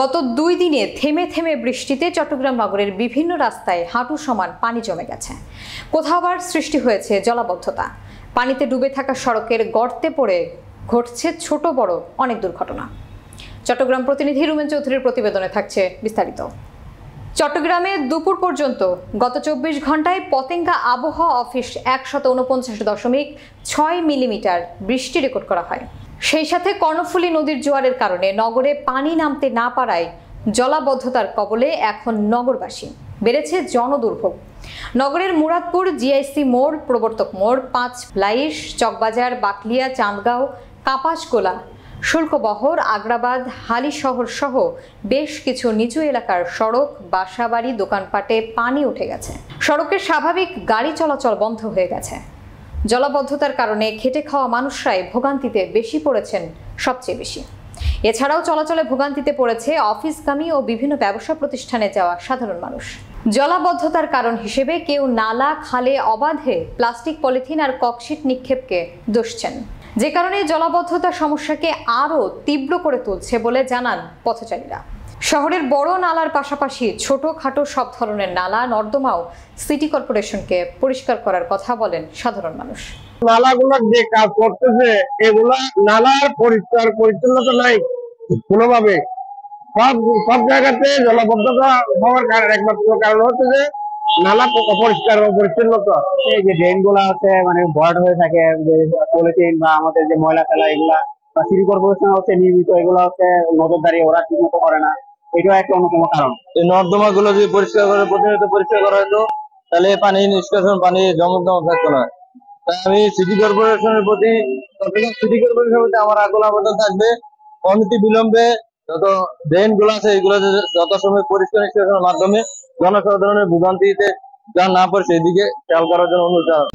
গত 2 দিনে থেমে থেমে বৃষ্টিতে চট্টগ্রাম নগরের বিভিন্ন রাস্তায় হাঁটু সমান পানি জমে গেছে। কোথাও আবার সৃষ্টি হয়েছে জলাবদ্ধতা। পানিতে ডুবে থাকা সড়কের গর্তে পড়ে ঘটছে ছোট বড় অনেক দুর্ঘটনা। চট্টগ্রাম প্রতিনিধি রুমেন চৌধুরীর প্রতিবেদনে থাকছে বিস্তারিত। চট্টগ্রামে দুপুর পর্যন্ত গত 24 ঘন্টায় পতেঙ্গা আবহাওয়া অফিস 149.6 মিলিমিটার বৃষ্টি রেকর্ড করা হয়। সেই সাথে কর্ণফুলী নদীর জোয়ারের কারণে নগরে পানি নামতে না পারায় জলাবদ্ধতার কবলে এখন নগরবাসী। বেড়েছে জনদুর্ভোগ। নগরের মুরাদপুর, জিআইসি মোড়, প্রবর্তক মোড়, 5 লাইশ, চকবাজার, বাকলিয়া, চান্দগাঁও, কাপাসগোলা, শুল্কবহর, আগ্রাবাদ, হালিশহর সহ বেশ কিছু নিচু এলাকার সড়ক, বাসাবাড়ি, দোকানপাটে পানি উঠে গেছে। সড়কের স্বাভাবিক গাড়ি চলাচল বন্ধ হয়ে গেছে। জলাবদ্ধতার কারণে খেটে খাওয়া মানুষরাই ভোগান্তিতে বেশি পড়েছেন সবচেয়ে বেশি। এছাড়াও চলাচলে ভোগান্তিতে পড়েছে অফিসগামী ও বিভিন্ন ব্যবসা প্রতিষ্ঠানে যাওয়া সাধারণ মানুষ। জলাবদ্ধতার কারণ হিসেবে কেউ নালা, খালে অবাধে প্লাস্টিক, পলিথিন আর ককশিট নিক্ষেপকে দোষছেন, যে কারণে জলাবদ্ধতার সমস্যাকে আরও তীব্র করে তুলছে বলে জানান পথচারীরা। শহরের বড় নালার পাশাপাশি ছোটখাটো সব ধরনের নালা নর্দমাও সিটি কর্পোরেশনকে পরিষ্কার করার কথা বলেন সাধারণ মানুষ। নালাগুলো যে কাজ করতেছে, এগুলা নালার পরিষ্কার পরিচ্ছন্নতা নাই কোনোভাবে। সব জায়গাতে জলাবদ্ধতা হওয়ার একমাত্র কারণ হচ্ছে যে নালা অপরিষ্কার ও পরিচ্ছন্নতা। এই যে ড্রেন গুলা আছে মানে ভরাট হয়ে থাকে, যে পলিথিন বা আমাদের যে ময়লা ফেলা এগুলা, বা সিটি কর্পোরেশন হচ্ছে নিয়মিত এগুলো হচ্ছে নজরদারি ওরা ঠিক মতো করে না। এটাও একটা অন্যতম কারণ। এই নর্দমা গুলো যদি পরিষ্কার করে প্রতিনিয়ত পরিষ্কার করা হতো, তাহলে পানি নিষ্কাশন, পানি জমা থাকতো না। তাই আমি সিটি কর্পোরেশনের প্রতি আমার আকুল আবেদন থাকবে, অনতি বিলম্বে যত ড্রেন গুলো আছে এগুলো যথাসময়ে পরিষ্কার নিষ্কাশনের মাধ্যমে জনসাধারণের ভোগান্তিতে যা না পড়ে সেদিকে খেয়াল করার জন্য অনুরোধ জানাবো।